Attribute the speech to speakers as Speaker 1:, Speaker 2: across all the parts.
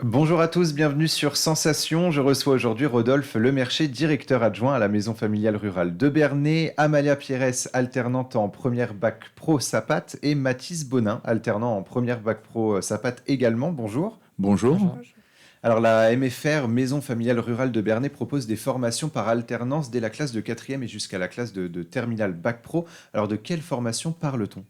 Speaker 1: Bonjour à tous, bienvenue sur Sensation. Je reçois aujourd'hui Rodolphe Lemercher, directeur adjoint à la Maison familiale rurale de Bernay, Amalia Pierres, alternante en première bac pro SAPAT et Mathis Bonin, alternant en première bac pro SAPAT également. Bonjour.
Speaker 2: Bonjour.
Speaker 3: Bonjour.
Speaker 1: Alors la MFR, Maison familiale rurale de Bernay, propose des formations par alternance dès la classe de quatrième et jusqu'à la classe de terminale bac pro. Alors de quelle formation parle-t-on?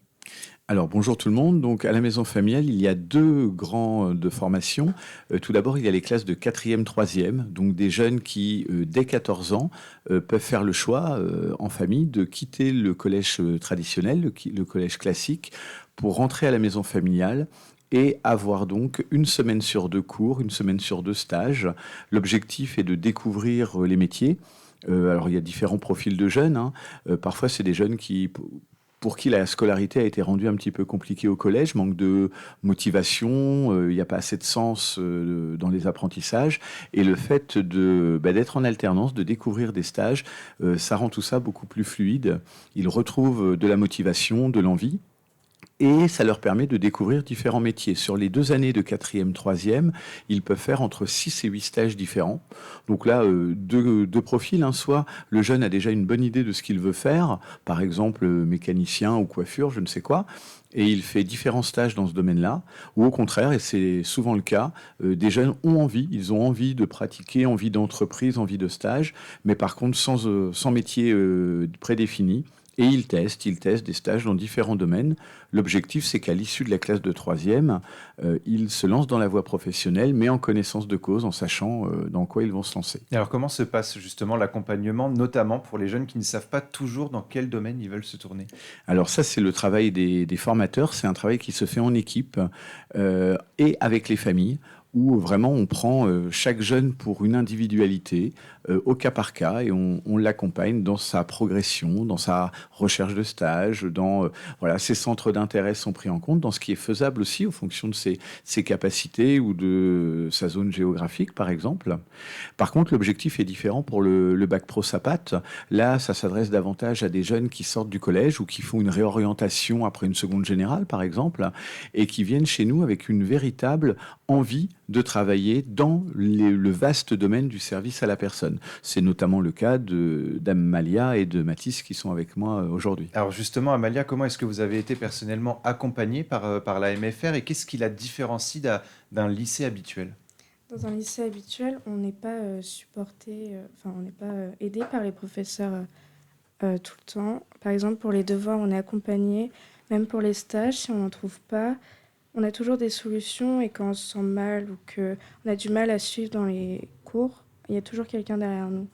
Speaker 2: Alors bonjour tout le monde. Donc à la maison familiale, il y a deux grands de formation. Tout d'abord, il y a les classes de quatrième, troisième, donc des jeunes qui, dès 14 ans, peuvent faire le choix en famille de quitter le collège traditionnel, le collège classique, pour rentrer à la maison familiale et avoir donc une semaine sur deux cours, une semaine sur deux stages. L'objectif est de découvrir les métiers. Alors il y a différents profils de jeunes, hein. Parfois, c'est des jeunes pour qui la scolarité a été rendue un petit peu compliquée au collège, manque de motivation, il n'y a pas assez de sens dans les apprentissages, et le fait d'être en alternance, de découvrir des stages, ça rend tout ça beaucoup plus fluide. Ils retrouvent de la motivation, de l'envie. Et ça leur permet de découvrir différents métiers. Sur les 2 années de quatrième, troisième, ils peuvent faire entre 6 et 8 stages différents. Donc là, deux profils, hein. Soit le jeune a déjà une bonne idée de ce qu'il veut faire, par exemple mécanicien ou coiffure, je ne sais quoi, et il fait différents stages dans ce domaine-là. Ou au contraire, et c'est souvent le cas, des jeunes ont envie, ils ont envie de pratiquer, envie d'entreprise, envie de stage, mais par contre sans métier prédéfini. Et ils testent des stages dans différents domaines. L'objectif, c'est qu'à l'issue de la classe de troisième, ils se lancent dans la voie professionnelle, mais en connaissance de cause, en sachant dans quoi ils vont se lancer.
Speaker 1: Et alors comment se passe justement l'accompagnement, notamment pour les jeunes qui ne savent pas toujours dans quel domaine ils veulent se tourner?
Speaker 2: Alors ça, c'est le travail des formateurs. C'est un travail qui se fait en équipe et avec les familles, où vraiment on prend chaque jeune pour une individualité, au cas par cas, et on l'accompagne dans sa progression, dans sa recherche de stage, voilà, ses centres d'intérêt sont pris en compte, dans ce qui est faisable aussi, en fonction de ses capacités ou de sa zone géographique, par exemple. Par contre, l'objectif est différent pour le bac pro SAPAT. Là, ça s'adresse davantage à des jeunes qui sortent du collège ou qui font une réorientation après une seconde générale, par exemple, et qui viennent chez nous avec une véritable envie de travailler dans le vaste domaine du service à la personne. C'est notamment le cas d'Amalia et de Mathis qui sont avec moi aujourd'hui.
Speaker 1: Alors justement, Amalia, comment est-ce que vous avez été personnellement accompagnée par la MFR et qu'est-ce qui la différencie d'un lycée habituel?
Speaker 3: Dans un lycée habituel, on n'est pas supporté, enfin, on n'est pas aidé par les professeurs tout le temps. Par exemple, pour les devoirs, on est accompagné. Même pour les stages, si on n'en trouve pas, on a toujours des solutions. Et quand on se sent mal ou qu'on a du mal à suivre dans les cours, il y a toujours quelqu'un derrière nous.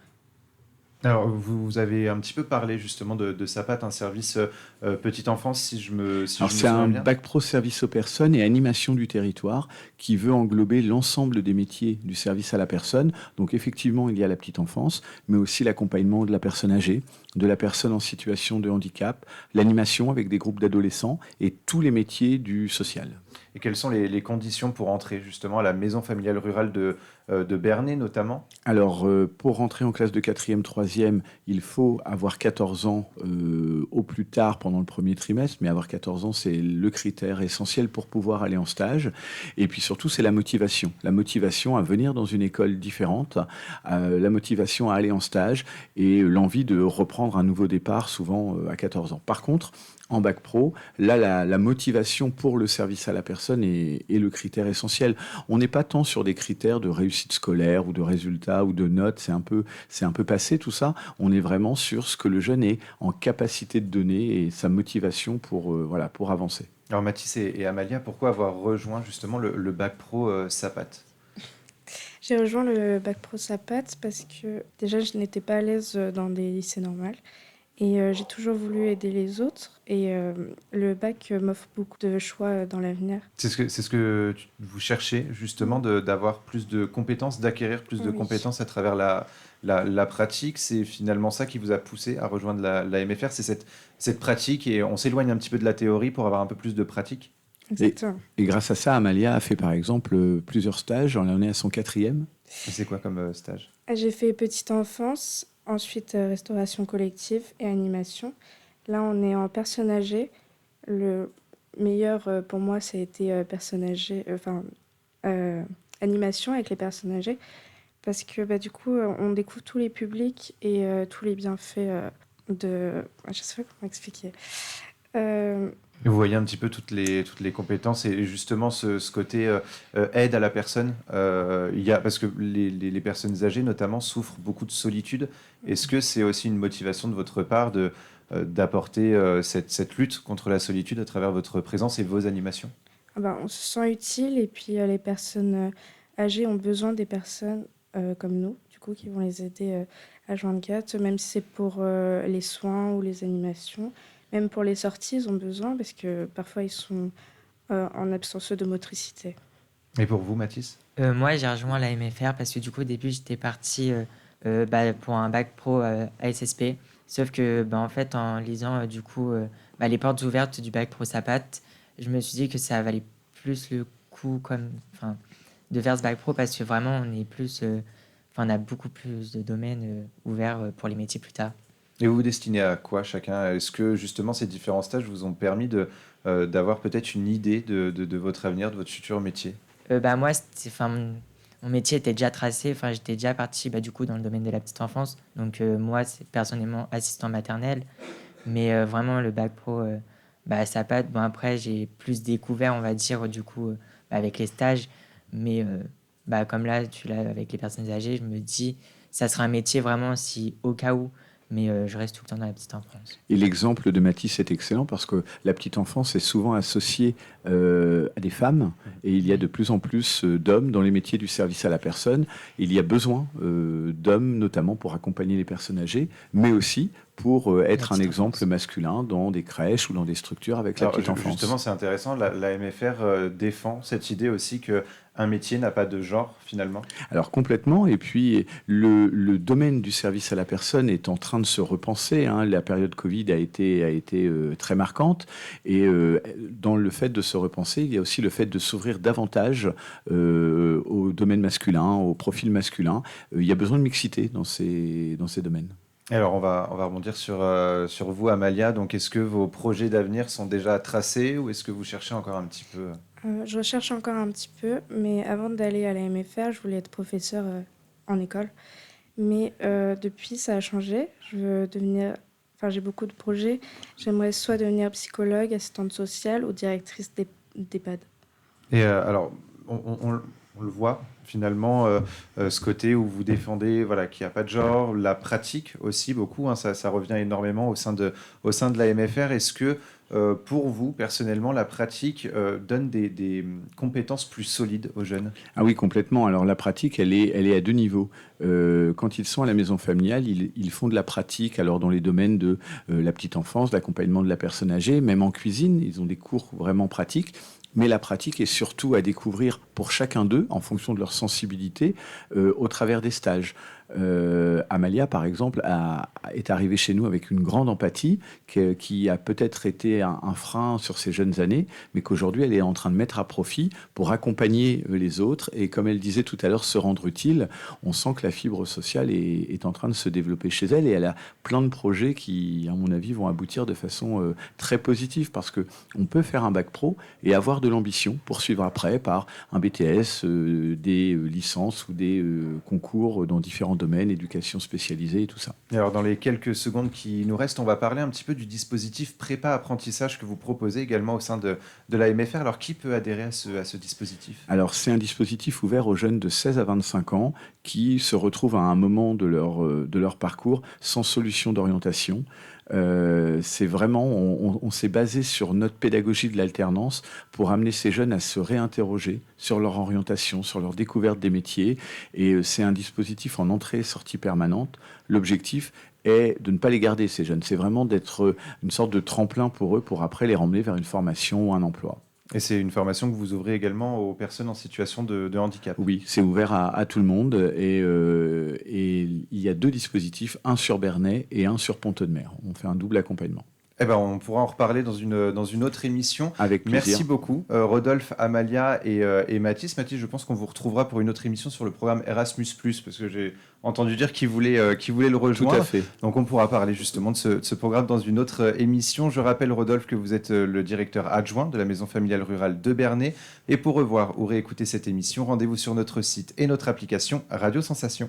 Speaker 1: Alors vous avez un petit peu parlé justement de SAPAT, un service petite enfance, si
Speaker 2: Alors
Speaker 1: je me
Speaker 2: c'est
Speaker 1: souviens
Speaker 2: un
Speaker 1: bien.
Speaker 2: bac pro service aux personnes et animation du territoire qui veut englober l'ensemble des métiers du service à la personne. Donc effectivement, il y a la petite enfance, mais aussi l'accompagnement de la personne âgée, de la personne en situation de handicap, l'animation avec des groupes d'adolescents et tous les métiers du social.
Speaker 1: Et quelles sont les conditions pour entrer justement à la maison familiale rurale de Bernay notamment?
Speaker 2: Alors, pour rentrer en classe de quatrième, troisième, il faut avoir 14 ans au plus tard pendant le premier trimestre, mais avoir 14 ans, c'est le critère essentiel pour pouvoir aller en stage. Et puis surtout, c'est la motivation. La motivation à venir dans une école différente, la motivation à aller en stage et l'envie de reprendre un nouveau départ, souvent à 14 ans. Par contre, en bac pro, là, la motivation pour le service à la personne est le critère essentiel. On n'est pas tant sur des critères de réussite scolaire ou de résultats ou de notes, c'est un peu passé tout ça. On est vraiment sur ce que le jeune est en capacité de donner et sa motivation voilà, pour avancer.
Speaker 1: Alors Mathis et Amalia, pourquoi avoir rejoint justement le bac pro SAPAT?
Speaker 3: J'ai rejoint le bac pro SAPAT parce que déjà, je n'étais pas à l'aise dans des lycées normaux. Et j'ai toujours voulu aider les autres. Et le bac m'offre beaucoup de choix dans l'avenir.
Speaker 1: Vous cherchez justement d'avoir plus de compétences, d'acquérir plus de
Speaker 3: Oui.
Speaker 1: compétences à travers la pratique. C'est finalement ça qui vous a poussé à rejoindre la MFR, c'est cette pratique et on s'éloigne un petit peu de la théorie pour avoir un peu plus de pratique.
Speaker 2: Et,
Speaker 3: Exactement.
Speaker 2: et grâce à ça, Amalia a fait par exemple plusieurs stages. On en est à son quatrième.
Speaker 1: Et c'est quoi comme stage?
Speaker 3: J'ai fait petite enfance, ensuite restauration collective et animation. Là, on est en personne âgée. Le meilleur pour moi, ça a été personne âgée, animation avec les personnes âgées parce que bah, du coup, on découvre tous les publics et tous les bienfaits de... Je sais pas comment expliquer. Euh,
Speaker 1: Et vous voyez un petit peu toutes les compétences et justement ce côté aide à la personne. Parce que les personnes âgées notamment souffrent beaucoup de solitude. Est-ce que c'est aussi une motivation de votre part d'apporter cette lutte contre la solitude à travers votre présence et vos animations?
Speaker 3: Ah bah, on se sent utile et puis les personnes âgées ont besoin des personnes comme nous, du coup, qui vont les aider H24, même si c'est pour les soins ou les animations. Même pour les sorties, ils ont besoin parce que parfois ils sont en absence de motricité.
Speaker 1: Et pour vous, Mathis?
Speaker 4: Moi, j'ai rejoint la MFR parce que du coup, au début, j'étais parti pour un bac pro à SSP. Sauf que, en fait, en lisant les portes ouvertes du bac pro SAPAT, je me suis dit que ça valait plus le coup de faire ce bac pro parce que vraiment, on a beaucoup plus de domaines ouverts pour les métiers plus tard.
Speaker 1: Et vous vous destinez à quoi chacun? Est-ce que justement ces différents stages vous ont permis d'avoir peut-être une idée de votre avenir, de votre futur métier?
Speaker 4: Moi, mon métier était déjà tracé. Enfin, j'étais déjà parti du coup dans le domaine de la petite enfance. Donc moi, c'est personnellement assistant maternel. Mais vraiment, le bac pro, ça pas. Bon, après, j'ai plus découvert, on va dire, du coup, avec les stages. Mais comme là, tu l'as avec les personnes âgées, je me dis, ça sera un métier vraiment si au cas où. Mais je reste tout le temps dans la petite enfance.
Speaker 2: Et l'exemple de Mathis est excellent parce que la petite enfance est souvent associée à des femmes et il y a de plus en plus d'hommes dans les métiers du service à la personne. Il y a besoin d'hommes notamment pour accompagner les personnes âgées, mais aussi pour être un exemple masculin dans des crèches ou dans des structures avec la petite enfance.
Speaker 1: Justement, c'est intéressant, la MFR défend cette idée aussi qu'un métier n'a pas de genre finalement.
Speaker 2: Alors complètement, et puis le domaine du service à la personne est en train de se repenser. La période Covid a été très marquante, et dans le fait de se repenser, il y a aussi le fait de s'ouvrir davantage au domaine masculin, au profil masculin. Il y a besoin de mixité dans ces domaines.
Speaker 1: Alors, on va rebondir sur vous, Amalia. Donc, est-ce que vos projets d'avenir sont déjà tracés ou est-ce que vous cherchez encore un petit peu?
Speaker 3: Je recherche encore un petit peu, mais avant d'aller à la MFR, je voulais être professeure en école. Mais depuis, ça a changé. Je veux devenir... Enfin, j'ai beaucoup de projets. J'aimerais soit devenir psychologue, assistante sociale ou directrice d'EHPAD.
Speaker 1: Et alors, on le voit finalement, ce côté où vous défendez qu'il n'y a pas de genre, la pratique aussi beaucoup, hein, ça revient énormément au sein de la MFR. Est-ce que pour vous, personnellement, la pratique donne des compétences plus solides aux jeunes?
Speaker 2: Ah oui, complètement. Alors la pratique, elle est à deux niveaux. Quand ils sont à la maison familiale, ils font de la pratique alors dans les domaines de la petite enfance, l'accompagnement de la personne âgée, même en cuisine, ils ont des cours vraiment pratiques. Mais la pratique est surtout à découvrir pour chacun d'eux, en fonction de leur sensibilité, au travers des stages. Amalia, par exemple, est arrivée chez nous avec une grande empathie qui a peut-être été un frein sur ses jeunes années, mais qu'aujourd'hui, elle est en train de mettre à profit pour accompagner les autres. Et comme elle disait tout à l'heure, se rendre utile, on sent que la fibre sociale est en train de se développer chez elle. Et elle a plein de projets qui, à mon avis, vont aboutir de façon très positive, parce qu'on peut faire un bac pro et avoir de l'ambition, poursuivre après par un BTS, des licences ou des concours dans différents domaines, éducation spécialisée et tout ça.
Speaker 1: Et alors, dans les quelques secondes qui nous restent, on va parler un petit peu du dispositif prépa-apprentissage que vous proposez également au sein de la MFR. Alors, qui peut adhérer à ce dispositif?
Speaker 2: Alors, c'est un dispositif ouvert aux jeunes de 16 à 25 ans qui se retrouvent à un moment de leur parcours sans solution d'orientation. C'est vraiment, on s'est basé sur notre pédagogie de l'alternance pour amener ces jeunes à se réinterroger sur leur orientation, sur leur découverte des métiers. Et c'est un dispositif en entrée et sortie permanente. L'objectif est de ne pas les garder, ces jeunes. C'est vraiment d'être une sorte de tremplin pour eux, pour après les ramener vers une formation ou un emploi.
Speaker 1: Et c'est une formation que vous ouvrez également aux personnes en situation de handicap?
Speaker 2: Oui, c'est ouvert à tout le monde, et il y a deux dispositifs, un sur Bernay et un sur Pont-de-Mer. On fait un double accompagnement.
Speaker 1: Eh ben, on pourra en reparler dans une autre émission.
Speaker 2: Avec plaisir.
Speaker 1: Merci beaucoup, Rodolphe, Amalia et Mathis. Mathis, je pense qu'on vous retrouvera pour une autre émission sur le programme Erasmus+, parce que j'ai entendu dire qu'il voulait le
Speaker 2: Tout
Speaker 1: rejoindre.
Speaker 2: à fait.
Speaker 1: Donc on pourra parler justement de ce programme dans une autre émission. Je rappelle, Rodolphe, que vous êtes le directeur adjoint de la Maison familiale rurale de Bernay. Et pour revoir ou réécouter cette émission, rendez-vous sur notre site et notre application Radio Sensation.